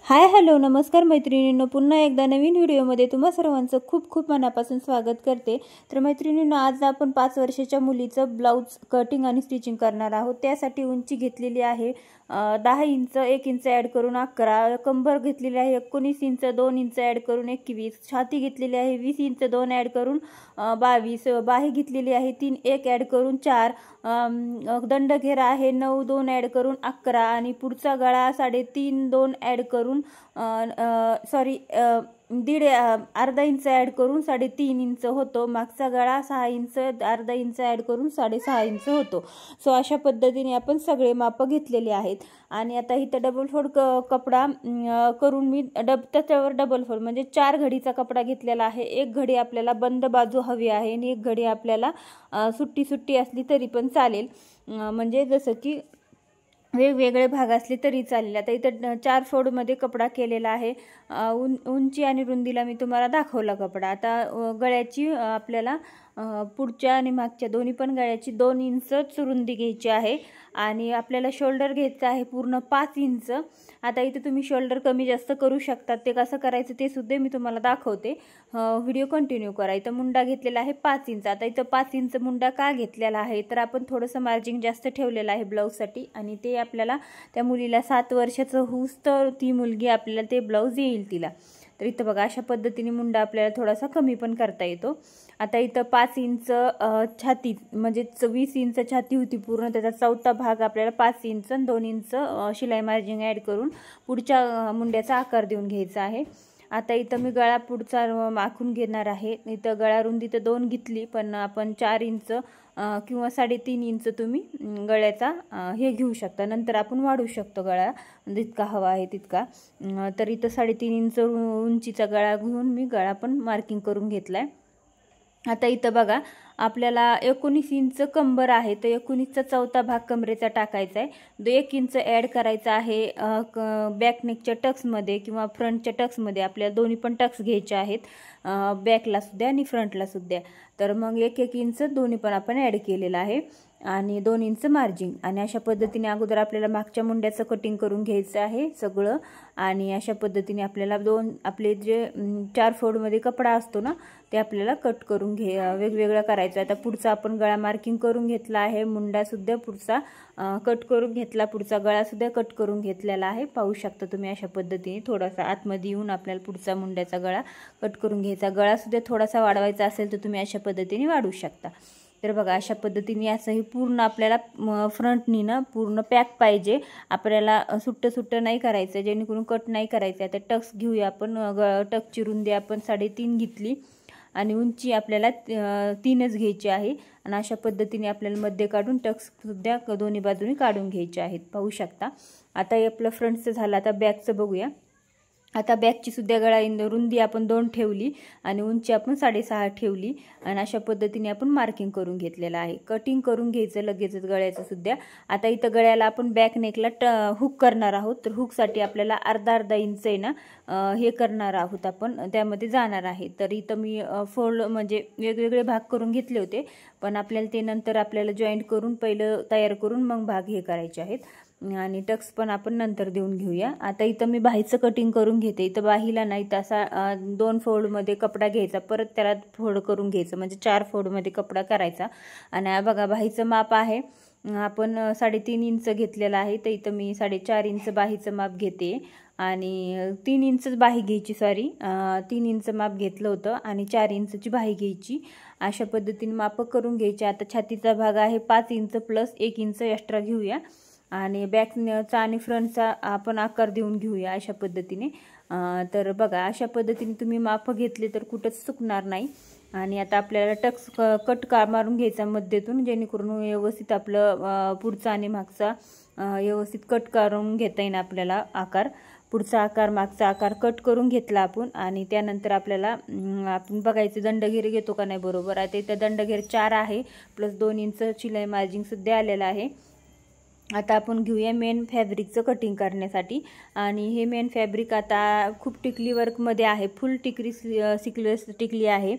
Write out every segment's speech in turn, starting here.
Hi hello नमस्कार मैत्रिणींनो, पुन्हा एकदा नवीन व्हिडिओमध्ये तुम्हा सर्वांचं खूप खूप मनापासून स्वागत करते। तर मैत्रिणींनो, आज आपण 5 वर्षाच्या मुलीचं ब्लाउज कटिंग आणि स्टिचिंग करणार आहोत। त्यासाठी उंची घेतलेली आहे 10 इंच, 1 इंच ॲड करून 11, कंबर घेतलेली आहे 19 इंच, 2 इंच ॲड करून 21, छाती घेतलेली आहे 20 इंच, 2 ॲड करून 22, बाही घेतलेली आहे 3, 1 ॲड करून 4, दंडघेरा आहे 9, 2 ॲड करून 11 आणि पुढचा गळा 3.5, 2 ॲड करून अर्धा इंच ॲड करून 3.5 इंच होतो। मागचा गळा 6 इंच, अर्धा इंच ॲड करून 6.5 इंच होतो। सो अशा पद्धतीने आपण सगळे माप घेतलेले आहेत। आणि आता इथं डबल फोल्ड कपडा करून मी त्याच्यावर डबल फोल्ड म्हणजे 4 घडीचा कपडा घेतलेला आहे। एक घडी आपल्याला बंद बाजू हवी आहे आणि एक घडी आपल्याला सुट्टी असली तरी पण चालेल, म्हणजे जसं की वेगवेगळे भाग असले तरी चालेल। आता इथं 4 फोल्डमध्ये कपडा केलेला आहे। उंची आणि रुंदीला मी तुम्हाला दाखवला कपडा। आता गळ्याची आपल्याला पुढच्या आणि मागच्या दोन्ही पण गळ्याची 2 इंचच रुंदी घ्यायची आहे आणि आपल्याला शोल्डर घ्यायचं आहे पूर्ण 5 इंच। आता इथे तुम्ही शोल्डर कमी जास्त करू शकता, ते कसं करायचं ते सुद्धा मी तुम्हाला दाखवते, व्हिडिओ कंटिन्यू करा। इथं मुंडा घेतलेला आहे 5 इंच। आता इथं 5 इंच मुंडा का घेतलेला आहे तर आपण थोडंसं मार्जिन जास्त ठेवलेलं आहे ब्लाऊजसाठी आणि ते आपल्याला त्या मुलीला 7 वर्षाचं होऊस तर ती मुलगी आपल्याला ते ब्लाऊज येईल तिला। तर इथं बघा अशा पद्धतीने मुंडा आपल्याला थोडासा कमी पण करता येतो। आता इथं 5 इंच छाती म्हणजे 20 इंच छाती होती पूर्ण, त्याचा चौथा भाग आपल्याला 5 इंच 2 इंच शिलाई मार्जिन ॲड करून पुढच्या मुंड्याचा आकार देऊन घ्यायचा आहे। आता इथं मी गळा पुढचा आखून घेणार आहे। इथं गळा रुंदी तर 2 घेतली, पण आपण 4 इंच किंवा 3.5 इंच तुम्ही गळ्याचा हे घेऊ शकता, नंतर आपण वाढवू शकतो गळा जितका हवा आहे तितका। तर इथं 3.5 इंच उंचीचा गळा घेऊन मी गळा पण मार्किंग करून घेतलाय। आता इथं बघा आपल्याला 19 इंच कंबर आहे, तर 19चा चौथा भाग कमरेचा टाकायचा आहे। 1 इंच ॲड करायचा आहे बॅक नेकच्या टक्समध्ये किंवा फ्रंटच्या टक्समध्ये। आपल्याला दोन्ही पण टक्स घ्यायचे आहेत, बॅकला सुद्धा आणि फ्रंटला सुद्धा। तर मग 1-1 इंच दोन्ही पण आपण ॲड केलेला आहे आणि 2 इंच मार्जिन। आणि अशा पद्धतीने अगोदर आपल्याला मागच्या मुंड्याचं कटिंग करून घ्यायचं आहे सगळं। आणि अशा पद्धतीने आपल्याला आपले जे 4 फोल्डमध्ये कपडा असतो ना ते आपल्याला कट करून वेगवेगळं करायचं। आता पुढचा आपण गळा मार्किंग करून घेतला आहे, मुंडा सुद्धा पुढचा कट करून घेतला, पुढचा गळा सुद्धा कट करून घेतलेला आहे। पाहू शकता तुम्ही अशा पद्धतीने थोडासा आतमध्ये येऊन आपल्याला पुढचा मुंड्याचा गळा कट करून घ्यायचा। गळा सुद्धा थोडासा वाढवायचा असेल तर तुम्ही अशा पद्धतीने वाढवू शकता। तर बघा अशा पद्धतीने असंही पूर्ण आपल्याला फ्रंटनी ना पूर्ण पॅक पाहिजे, आपल्याला सुट्ट नाही करायचं, जेणेकरून कट नाही करायचं। आता टक्स घेऊया आपण, टक्सची रुंदी आपण 3.5 घेतली आणि उंची आपल्याला 3च घ्यायची आहे आणि अशा पद्धतीने आपल्याला मध्ये काढून टक्स सुद्धा दोन्ही बाजूनी काढून घ्यायचे आहेत, पाहू शकता। आता हे आपलं फ्रंटचं झालं, आता बॅकचं बघूया। आता बॅकची सुद्धा गळा रुंदी आपण 2 ठेवली आणि उंची आपण 6.5 ठेवली आणि अशा पद्धतीने आपण मार्किंग करून घेतलेलं आहे। कटिंग करून घ्यायचं लगेचच गळ्याचं सुद्धा। आता इथं गळ्याला आपण बॅक नेकला हुक करणार आहोत, तर हुकसाठी आपल्याला अर्धा इंच आहे ना हे करणार आहोत आपण, त्यामध्ये जाणार आहे। तर इथं मी फोल्ड म्हणजे वेगवेगळे भाग करून घेतले होते, पण आपल्याला ते नंतर आपल्याला जॉईंट करून पहिलं तयार करून मग भाग हे करायचे आहेत आणि टक्स पण आपण नंतर देऊन घेऊया। आता इथं मी बाहीचं कटिंग करून घेते। इथं बाहीला नाही तसा 2 फोल्डमध्ये कपडा घ्यायचा, परत त्याला फोल्ड करून घ्यायचं, म्हणजे 4 फोल्डमध्ये कपडा करायचा। आणि बघा बाहीचं माप आहे आपण 3.5 इंच घेतलेला आहे, तर इथं मी 4.5 इंच बाहीचं माप घेते आणि 3 इंचच बाही घ्यायची, 3 इंच माप घेतलं होतं आणि 4 इंचची बाही घ्यायची। अशा पद्धतीने माप करून घ्यायची। आता छातीचा भाग आहे 5 इंच प्लस 1 इंच एक्स्ट्रा घेऊया आणि बॅकचा आणि फ्रंटचा आपण आकार देऊन घेऊया अशा पद्धतीने। तर बघा अशा पद्धतीने तुम्ही माप घेतले तर कुठंच चुकणार नाही। आणि आता आपल्याला टक्स कट मारून घ्यायचा मध्येतून, जेणेकरून व्यवस्थित आपलं पुढचा आणि मागचा व्यवस्थित कट करून घेता येईल आपल्याला आकार। पुढचा आकार मागचा आकार कट करून घेतला आपण आणि त्यानंतर आपल्याला आपण बघायचं दंडघेर घेतो का नाही बरोबर। आता इथं दंडघेर 4 आहे प्लस 2 इंच शिलाई मार्जिन सुद्धा आलेला आहे। आता आपण घेऊया मेन फॅब्रिकचं कटिंग करण्यासाठी आणि हे मेन फॅब्रिक आता खूप टिकली वर्कमध्ये आहे, फुल टिकली सिक्वेन्स टिकली आहे।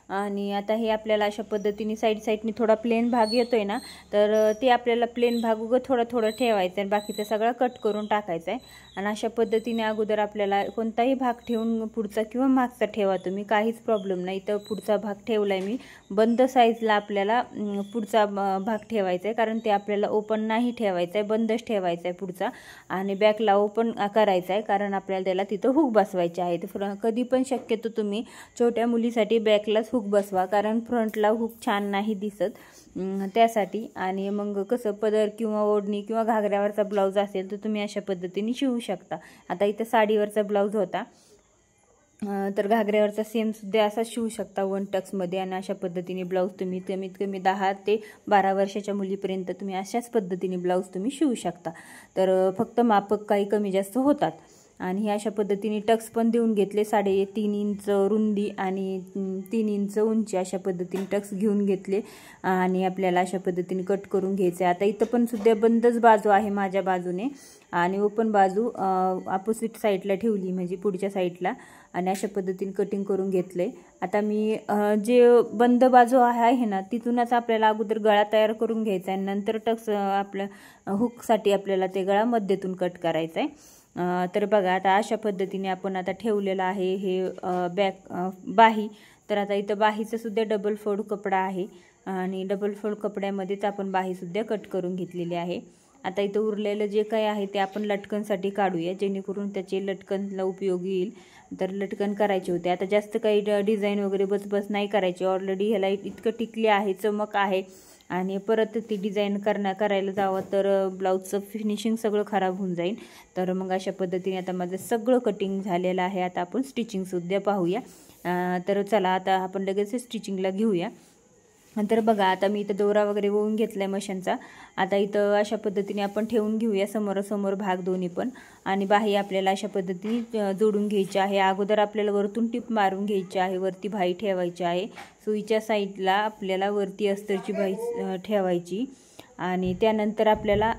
आणि आता हे आपल्याला अशा पद्धतीने साईडने थोडा प्लेन भाग येतोय ना, तर ते आपल्याला प्लेन भाग उगं थोडं ठेवायचं आणि बाकीचं सगळं कट करून टाकायचं आहे. आणि अशा पद्धतीने अगोदर आपल्याला कोणताही भाग ठेवून पुढचा किंवा मागचा ठेवा तुम्ही, काहीच प्रॉब्लेम नाही. तर पुढचा भाग ठेवलाय मी, बंद साईजला आपल्याला पुढचा भाग ठेवायचा आहे, कारण ते आपल्याला ओपन नाही ठेवायचं आहे, बंदच ठेवायचा आहे पुढचा. आणि बॅकला ओपन करायचा आहे, कारण आपल्याला त्याला तिथं हुक बसवायचे आहे. तर कधी पण शक्यतो तुम्ही छोट्या मुलीसाठी बॅकलाच हुक बसवा, कारण फ्रंटला हुक छान नाही दिसत त्यासाठी. आणि मग कसं पदर किंवा ओढणी किंवा घागऱ्यावरचा ब्लाऊज असेल तर तुम्ही अशा पद्धतीने शिवू शकता. आता इथं साडीवरचा ब्लाऊज होता, तर घागऱ्यावरचा सेम सुद्धा असा शिवू शकता 1 टक्समध्ये. आणि अशा पद्धतीने ब्लाऊज तुम्ही कमीत कमी 10 ते 12 वर्षाच्या मुलीपर्यंत तुम्ही अशाच पद्धतीने ब्लाऊज तुम्ही शिवू शकता. तर फक्त मापक काही कमी जास्त होतात. आणि हे अशा पद्धतीने टक्स पण देऊन घेतले, 3.5 इंच रुंदी आणि 3 इंच उंची अशा पद्धतीने टक्स घेऊन घेतले. आणि आपल्याला अशा पद्धतीने कट करून घ्यायचं आहे. आता इथं पण सुद्धा बंदच बाजू आहे माझ्या बाजूने, आणि ओपन बाजू अपोजिट साईडला ठेवली, म्हणजे पुढच्या साईडला. आणि अशा पद्धतीने कटिंग करून घेतलंय. आता मी जे बंद बाजू आहे ना, तिथूनच आपल्याला अगोदर गळा तयार करून घ्यायचा आहे, नंतर टक्स आपल्या हुकसाठी आपल्याला ते गळा मध्येतून कट करायचा आहे. तर बघा आता अशा पद्धतीने आपण आता ठेवलेलं आहे हे बॅक बाही. तर आता इथं बाहीचं सुद्धा डबल फोल्ड कपडा आहे, आणि डबल फोल्ड कपड्यामध्येच आपण बाहीसुद्धा कट करून घेतलेली आहे. आता इथं उरलेलं जे काही आहे ते आपण लटकनसाठी काढूया, जेणेकरून त्याचे लटकनला उपयोगी येईल. तर लटकन करायचे होते. आता जास्त काही डिझाईन वगैरे बस नाही करायची, ऑलरेडी ह्याला इतकं टिकली आहे, चमक आहे. आणि परत ती डिझाईन करायला जावं तर ब्लाऊजचं फिनिशिंग सगळं खराब होऊन जाईल. तर मग अशा पद्धतीने आता माझं सगळं कटिंग झालेलं आहे. आता आपण स्टिचिंगसुद्धा पाहूया. तर चला आता आपण लगेच स्टिचिंगला घेऊया. नंतर बघा आता मी इथं दोरा वगैरे वळून घेतला आहे मशीनचा. आता इथं अशा पद्धतीने आपण ठेवून घेऊया समोरासमोर भाग दोन्ही पण. आणि बाही आपल्याला अशा पद्धतीने जोडून घ्यायची आहे. अगोदर आपल्याला वरतून टिप मारून घ्यायची आहे, वरती बाही ठेवायची आहे. सुईच्या साईडला आपल्याला वरती अस्तरची बाही ठेवायची, आणि त्यानंतर आपल्याला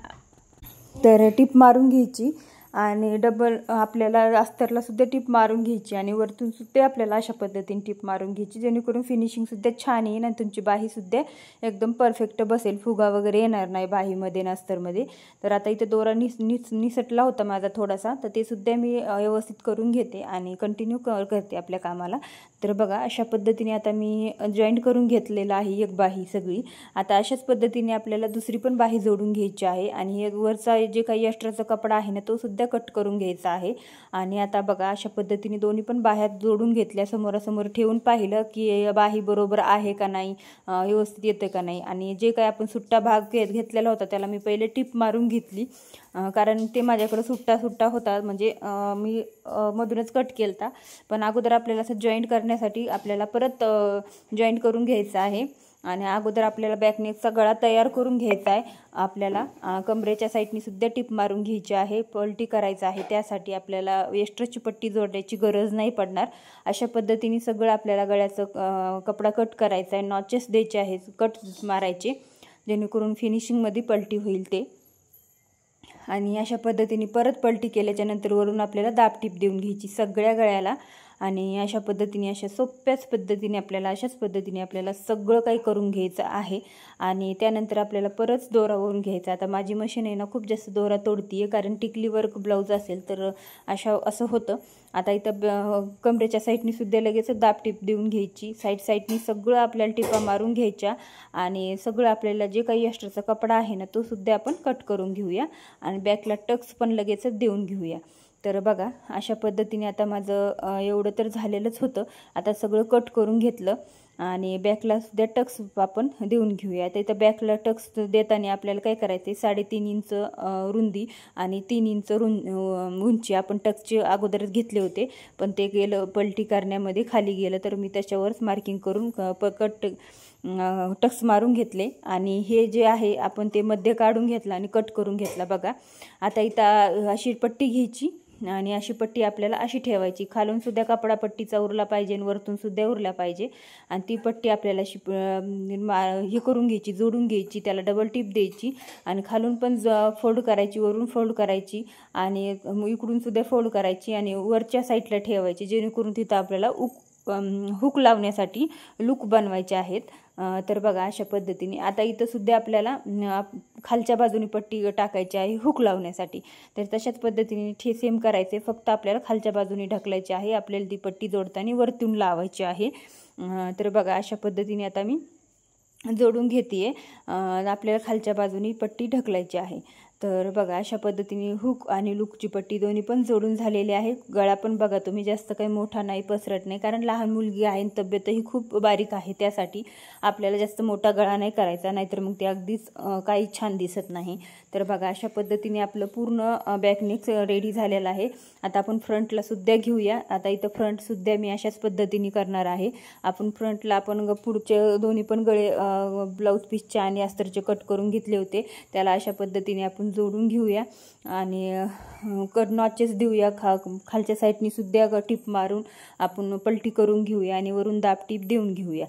तर टिप मारून घ्यायची, आणि डबल आपल्याला अस्तरला सुद्धा टिप मारून घ्यायची, आणि वरतून सुद्धा आपल्याला अशा पद्धतीने टिप मारून घ्यायची, जेणेकरून फिनिशिंगसुद्धा छान येईल आणि तुमची बाहीसुद्धा एकदम परफेक्ट बसेल, फुगा वगैरे येणार नाही बाहीमध्ये आणि अस्तरमध्ये. तर आता इथं दोरा निसटला होता माझा थोडासा, तर ते सुद्धा मी व्यवस्थित करून घेते आणि कंटिन्यू करते आपल्या कामाला. तर बघा अशा पद्धतीने आता मी जॉईंट करून घेतलेलं आहे एक बाही सगळी. आता अशाच पद्धतीने आपल्याला दुसरी पण बाही जोडून घ्यायची आहे, आणि हे वरचा जे काही एक्स्ट्राचा कपडा आहे ना तो सुद्धा कट करून घ्यायचा आहे. आणि आता बघा अशा पद्धतीने दोन्ही पण बाह्या जोडून घेतल्या, समोरासमोर ठेवून पाहिलं की बाही बरोबर आहे का नाही, व्यवस्थित येतं का नाही. आणि जे काही आपण सुट्टा भाग घेतलेला होता त्याला मी पहिले टिप मारून घेतली, कारण ते माझ्याकडे सुट्टा होता, म्हणजे मी मधूनच कट केलता. पण अगोदर आपल्याला असं जॉईंट करण्यासाठी आपल्याला परत जॉईंट करून घ्यायचं आहे. आणि अगोदर आपल्याला बॅकनेकचा गळा तयार करून घ्यायचा आहे. आपल्याला कमरेच्या साईडनी सुद्धा टिप मारून घ्यायची आहे, पलटी करायचं आहे. त्यासाठी आपल्याला एक्स्ट्राची पट्टी जोडण्याची गरज नाही पडणार. अशा पद्धतीने सगळं आपल्याला गळ्याचं कपडा कट करायचा आहे, नॉचेस द्यायचे आहेत, कट मारायचे, जेणेकरून फिनिशिंगमध्ये पलटी होईल ते. आणि अशा पद्धतीने परत पलटी केल्याच्या नंतर वरून आपल्याला दाब टिप देऊन घ्यायची सगळ्या गळ्याला. आणि अशा पद्धतीने अशा सोप्याच पद्धतीने अशाच पद्धतीने आपल्याला सगळं काही करून घ्यायचं आहे. आणि त्यानंतर आपल्याला परत दोरा वळून घ्यायचा. आता माझी मशीन आहे ना खूप जास्त दोरा तोडती आहे, कारण टिकली वर्क ब्लाऊज असेल तर असं होतं. आता इथं कमरेच्या साईडनी सुद्धा लगेच दाब टिप देऊन घ्यायची, साईडनी सगळं आपल्याला टिपा मारून घ्यायच्या. आणि सगळं आपल्याला जे काही एक्स्ट्राचा कपडा आहे ना तो सुद्धा आपण कट करून घेऊया, आणि बॅकला टक्स पण लगेचच देऊन घेऊया. तर बघा अशा पद्धतीने आता माझं एवढं तर झालेलंच होतं. आता सगळं कट करून घेतलं, आणि बॅकला सुद्धा टक्स आपण देऊन घेऊया. आता इथं बॅकला टक्स देताना आपल्याला काय करायचं आहे, 3.5 इंच रुंदी आणि 3 इंच उंची आपण टक्सचे अगोदरच घेतले होते, पण ते गेलं पलटी करण्यामध्ये खाली गेलं, तर मी त्याच्यावरच मार्किंग करून टक्स मारून घेतले. आणि हे जे आहे आपण ते मध्ये काढून घेतलं आणि कट करून घेतला. बघा आता इथं अशी पट्टी घ्यायची, आणि अशी पट्टी आपल्याला अशी ठेवायची, खालून सुद्धा कपडा पट्टीचा उरला पाहिजे आणि वरतून सुद्धा उरला पाहिजे. आणि ती पट्टी आपल्याला अशी हे करून घ्यायची, जोडून घ्यायची, त्याला डबल टिप द्यायची, आणि खालून पण फोल्ड करायची, वरून फोल्ड करायची, आणि इकडून सुद्धा फोल्ड करायची, आणि वरच्या साईडला ठेवायची, जेणेकरून तिथं आपल्याला हुक लावण्यासाठी लूक बनवायचे आहेत. तर बघा अशा पद्धतीने आता इथं सुद्धा आपल्याला खालच्या बाजूने पट्टी टाकायची आहे हुक लावण्यासाठी. तर तशाच पद्धतीने सेम करायचे, फक्त आपल्याला खालच्या बाजूने ढकलायची आहे. आपल्याला ती पट्टी जोडताना वरतून लावायची आहे. तर बघा अशा पद्धतीने आता मी जोडून घेते. आपल्याला खालच्या बाजूनी पट्टी ढकलायची आहे. तर बघा अशा पद्धतीने हुक आणि लूकची पट्टी दोन्ही पण जोडून झालेली आहे. गळा पण बघा तुम्ही जास्त काही मोठा नाही, पसरट नाही, कारण लहान मुलगी आहे, तब्येतही खूप बारीक आहे, त्यासाठी आपल्याला जास्त मोठा गळा नाही करायचा, नाहीतर मग ते अगदीच काही छान दिसत नाही. तर बघा अशा पद्धतीने आपलं पूर्ण बॅक नेक रेडी झालेलं आहे. आता आपण फ्रंटला सुद्धा घेऊया. आता इथं फ्रंट सुद्धा मी अशाच पद्धतीने करणार आहे. आपण फ्रंटला आपण पुढचे दोन्ही पण गळे ब्लाऊज पीसचे आणि अस्तरचे कट करून घेतले होते, त्याला अशा पद्धतीने आपण जोडून घेऊया आणि कट नॉचेस देऊया. खालच्या साईडनी सुद्धा टिप मारून आपण पलटी करून घेऊया आणि वरून दाब टिप देऊन घेऊया.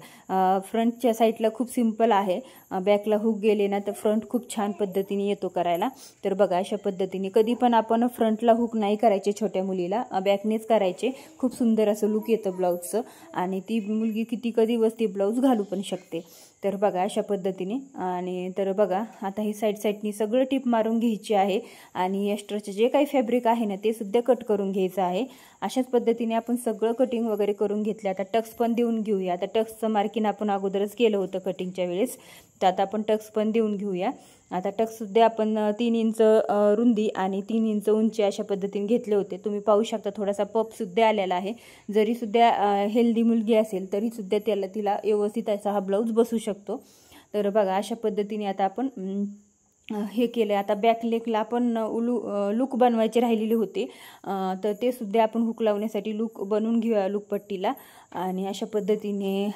फ्रंटच्या साईडला खूप सिंपल आहे, बॅकला हुक गेले ना तर फ्रंट खूप छान पद्धतीने येतो करायला. तर बघा अशा पद्धतीने कधी पण आपण फ्रंटला हुक नाही करायचे, छोट्या मुलीला बॅकनेच करायचे. खूप सुंदर असं लुक येतं ब्लाऊजचं आणि ती मुलगी किती कधी ती ब्लाऊज घालू पण शकते. तर बघा अशा पद्धतीने. आणि तर बघा आता ही साईडनी सगळं टिप मारून घ्यायची आहे आणि एक्स्ट्राचे जे काही फॅब्रिक आहे ना ते सुद्धा कट करून घ्यायचं आहे. अशाच पद्धतीने आपण सगळं कटिंग वगैरे करून घेतलं. आता टक्स पण देऊन घेऊया. आता टक्सचं मार्किंग आपण अगोदरच केलं होतं कटिंगच्या वेळेस, तर आता आपण टक्स पण देऊन घेऊया. आता टक्ससुद्धा आपण 3 इंच रुंदी आणि 3 इंच उंची अशा पद्धतीने घेतले होते. तुम्ही पाहू शकता थोडासा पपसुद्धा आलेला आहे. जरीसुद्धा हेल्दी मुलगी असेल तरीसुद्धा तिला व्यवस्थित असा हा ब्लाऊज बसू शकतो. तर बघा अशा पद्धतीने आता आपण हे केलं. आता बॅक लेगला आपण लूक बनवायचे राहिलेले होते, तर ते सुद्धा आपण हुक लावण्यासाठी लूक बनवून घेऊया लूक पट्टीला. आणि अशा पद्धतीने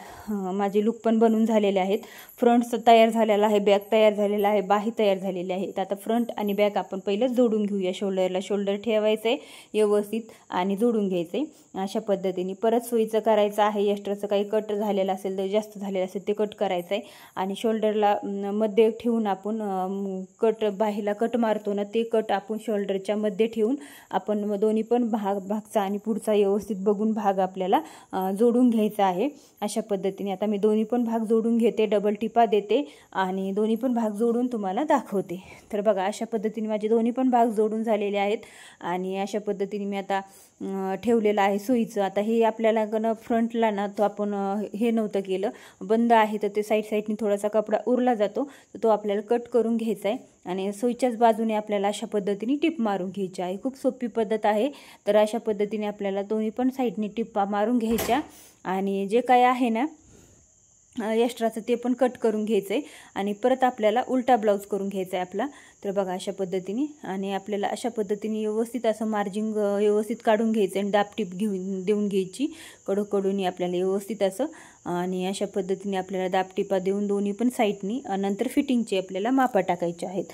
माझे लूक पण बनवून झालेले आहेत. फ्रंट तयार झालेला आहे, बॅक तयार झालेला आहे, बाही तयार झालेली आहे. तर आता फ्रंट आणि बॅक आपण पहिलंच जोडून घेऊया. शोल्डर ठेवायचं आहे व्यवस्थित आणि जोडून घ्यायचं आहे. अशा पद्धतीने परत सोयीचं करायचं आहे. एक्स्ट्राचं काही कट झालेलं असेल तर जास्त झालेलं असेल ते कट करायचं आहे. आणि शोल्डरला मध्ये ठेवून आपण बाहीला कट मारतो ना, ते कट आपण शोल्डरच्या मध्ये ठेवून आपण दोन्ही पण भागचा आणि पुढचा व्यवस्थित बघून भाग आपल्याला जोडून घ्यायचा आहे. अशा पद्धतीने आता मी दोन्ही पण भाग जोडून घेते, डबल टिपा देते आणि दोन्ही पण भाग जोडून तुम्हाला दाखवते. तर बघा अशा पद्धतीने माझे दोन्ही पण भाग जोडून झालेले आहेत आणि अशा पद्धतीने मी आता ठेवलेलं आहे सुईचं. आता हे आपल्याला फ्रंटला ना तो आपण हे नव्हतं केलं, बंद आहे, तर ते साईडनी थोडासा कपडा उरला जातो, तर तो आपल्याला कट करून घ्यायचा आहे आणि सुईच्याच बाजूने आपल्याला अशा पद्धतीने टिप मारून घ्यायची आहे. खूप सोपी पद्धत आहे. तर अशा पद्धतीने आपल्याला दोन्ही पण साईडनी टिप्पा मारून घ्यायच्या आणि जे काय आहे ना एक्स्ट्राचं ते पण कट करून घ्यायचं आहे आणि परत आपल्याला उलटा ब्लाऊज करून घ्यायचा आहे आपला. तर बघा अशा पद्धतीने आणि आपल्याला अशा पद्धतीने व्यवस्थित असं मार्जिंग व्यवस्थित काढून घ्यायचं आणि दाब टिप देऊन घ्यायची कडून आपल्याला व्यवस्थित असं. आणि अशा पद्धतीने आपल्याला दाब टिपा देऊन दोन्ही पण साईडनी नंतर फिटिंगची आपल्याला मापा टाकायची आहेत,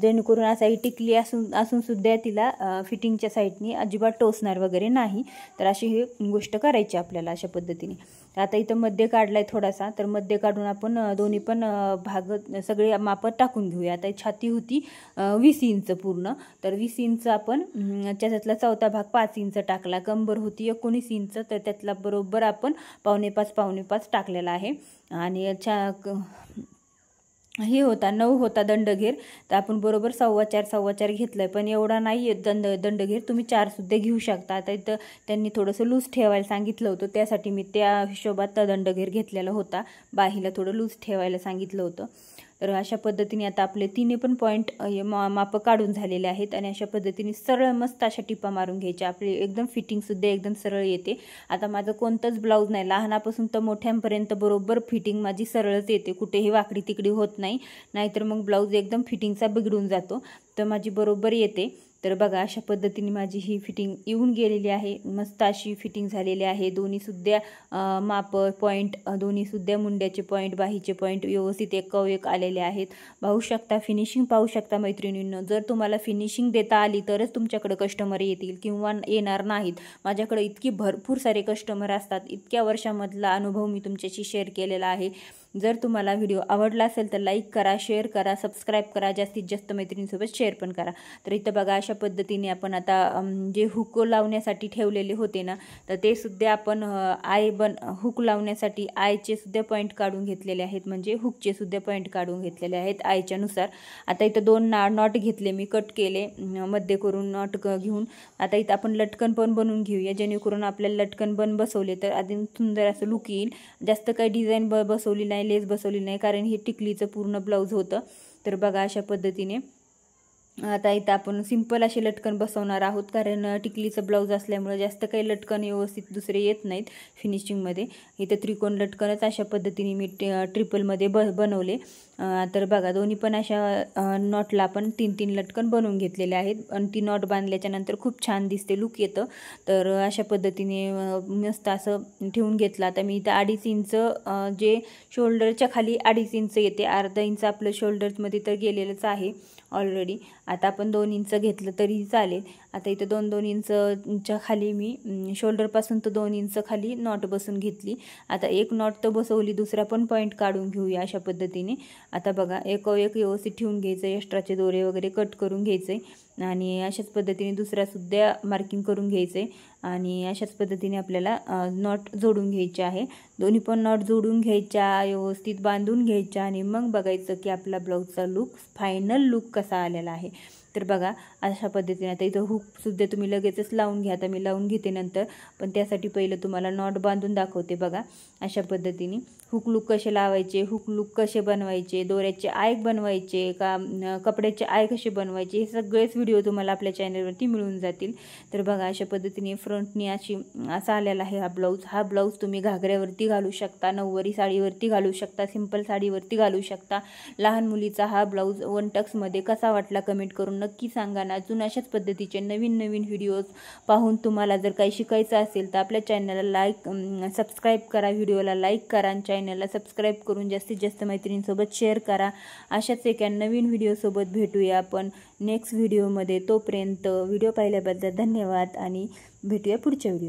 जेणेकरून असाही टिकली असून सुद्धा तिला फिटिंगच्या साईडनी अजिबात टोचणार वगैरे नाही. तर अशी ही गोष्ट करायची आपल्याला अशा पद्धतीने. आता इथं मध्ये काढलाय थोडासा, तर मध्ये काढून आपण दोन्ही पण भाग सगळे मापत टाकून घेऊया. आता छाती होती 20 इंच पूर्ण, तर 20 इंच आपण त्याच्यातला चौथा भाग 5 इंच टाकला. कंबर होती 19 इंच, तर त्यातला बरोबर आपण पावणे पाच टाकलेला आहे. आणि हे होता 9 होता दंडघेर, तर आपण बरोबर 4.25 घेतलाय, पण एवढा नाही दंडघेर, तुम्ही 4 सुद्धा घेऊ शकता. आता इथं त्यांनी थोडंसं लूज ठेवायला सांगितलं होतं, त्यासाठी मी त्या हिशोबात दंडघेर घेतलेला होता. बाहीला थोडं लूज ठेवायला सांगितलं होतं. तर अशा पद्धतीने आता आपले तिन्ही पण पॉईंट माप काढून झालेले आहेत आणि अशा पद्धतीने सरळ मस्त अशा टिपा मारून घ्यायच्या. आपली एकदम फिटिंगसुद्धा एकदम सरळ येते. आता माझं कोणतंच ब्लाऊज नाही, लहानापासून तर मोठ्यांपर्यंत बरोबर फिटिंग माझी सरळच येते, कुठेही वाकडी तिकडी होत नाही, नाहीतर मग ब्लाऊज एकदम फिटिंगचा बिघडून जातो. तर माझी बरोबर येते. तर बघा अशा पद्धतीने माझी ही फिटिंग येऊन गेलेली आहे, मस्त अशी फिटिंग झालेली आहे. दोन्हीसुद्धा माप पॉईंट, दोन्हीसुद्धा मुंड्याचे पॉईंट, बाहीचे पॉईंट व्यवस्थित एक आलेले आहेत. पाहू शकता, फिनिशिंग पाहू शकता मैत्रिणींनो. जर तुम्हाला फिनिशिंग देता आली तरच तुमच्याकडे कस्टमर येतील किंवा येणार नाहीत. माझ्याकडे इतकी भरपूर सारे कस्टमर असतात, इतक्या वर्षामधला अनुभव मी तुमच्याशी शेअर केलेला आहे. जर तुम्हाला व्हिडिओ आवडला असेल तर लाईक करा, शेअर करा, सबस्क्राईब करा, जास्तीत जास्त मैत्रिणींसोबत शेअर पण करा. तर इथं बघा अशा पद्धतीने आपण आता जे हुक लावण्यासाठी ठेवलेले होते ना, तर ते सुद्धा आपण हुक लावण्यासाठी आयचे सुद्धा पॉईंट काढून घेतलेले आहेत, म्हणजे हुकचे सुद्धा पॉईंट काढून घेतलेले आहेत आयच्या नुसार. आता इथं 2 नॉट घेतले मी, कट केले मध्ये करून नॉट घेऊन. आता इथं आपण लटकन पण बनवून घेऊया, जेणेकरून आपल्याला लटकन पण बसवले तर अजून सुंदर असं लुक येईल. जास्त काही डिझाईन बसवली नाही, लेस बसवली नाही, कारण हे टिकलीचं पूर्ण ब्लाऊज होतं. तर बघा अशा पद्धतीने आता इथं आपण सिंपल असे लटकन बसवणार आहोत, कारण टिकलीचं ब्लाऊज असल्यामुळे जास्त काही लटकन व्यवस्थित दुसरे येत नाहीत फिनिशिंगमध्ये. इथं त्रिकोण लटकनच अशा पद्धतीने मी ट्रिपलमध्ये बनवले. तर बघा दोन्ही पण अशा नॉटला आपण 3-3 लटकन बनवून घेतलेले आहेत आणि ती नॉट बांधल्याच्या नंतर खूप छान दिसते, लुक येतं. तर अशा पद्धतीने मस्त असं ठेवून घेतलं. आता मी इथं 2.5 इंच जे शोल्डरच्या खाली 2.5 इंच येते, अर्धा इंच आपलं शोल्डरमध्ये तर गेलेलंच आहे ऑलरेडी. आता आपण 2 इंच घेतलं तरी चालेल. आता इथं 2-2 इंचच्या खाली मी शोल्डरपासून तर 2 इंच खाली नॉट बसून घेतली. आता एक नॉट तर बसवली, दुसरा पण पॉईंट काढून घेऊया अशा पद्धतीने. आता बघा एक व्यवस्थित ठेवून घ्यायचं, एक्स्ट्राचे दोरे वगैरे कट करून घ्यायचे आणि अशाच पद्धतीने दुसऱ्यासुद्धा मार्किंग करून घ्यायचे आणि अशाच पद्धतीने आपल्याला नॉट जोडून घ्यायचे आहे. दोन्ही पण नॉट जोडून घ्यायच्या, व्यवस्थित बांधून घ्यायच्या आणि मग बघायचं की आपला ब्लाऊजचा लुक, फायनल लुक कसा आलेला आहे. तर बघा अशा पद्धतीने आता इथं हुकसुद्धा तुम्ही लगेचच लावून घ्या. आता मी लावून घेते नंतर, पण त्यासाठी पहिलं तुम्हाला नॉट बांधून दाखवते. बघा अशा पद्धतीने हुक लुक कसे लावायचे, हुक लुक कसे बनवायचे, दोऱ्याचे आय बनवायचे का कपड्याचे आय कसे बनवायचे, हे सगळेच व्हिडिओ तुम्हाला आपल्या चॅनलवरती मिळून जातील. तर बघा अशा पद्धतीने फ्रंटनी असा आलेला आहे हा ब्लाऊज. हा ब्लाऊज तुम्ही घागऱ्यावरती घालू शकता, नऊवारी साडीवरती घालू शकता, सिंपल साडीवरती घालू शकता. लहान मुलीचा हा ब्लाऊज 1 टक्समध्ये कसा वाटला कमेंट करून नक्की सांगा ना. अजून अशाच पद्धतीचे नवीन नवीन व्हिडिओज पाहून तुम्हाला जर काही शिकायचं असेल तर आपल्या चॅनलला सबस्क्राईब करा, व्हिडिओला लाईक करा आणि चॅनलला सबस्क्राईब करून जास्तीत जास्त मैत्रिणींसोबत शेअर करा. अशाच एका नवीन व्हिडिओसोबत भेटूया आपण नेक्स्ट व्हिडिओमध्ये. तोपर्यंत व्हिडिओ पाहिल्याबद्दल धन्यवाद आणि भेटूया पुढच्या व्हिडिओ.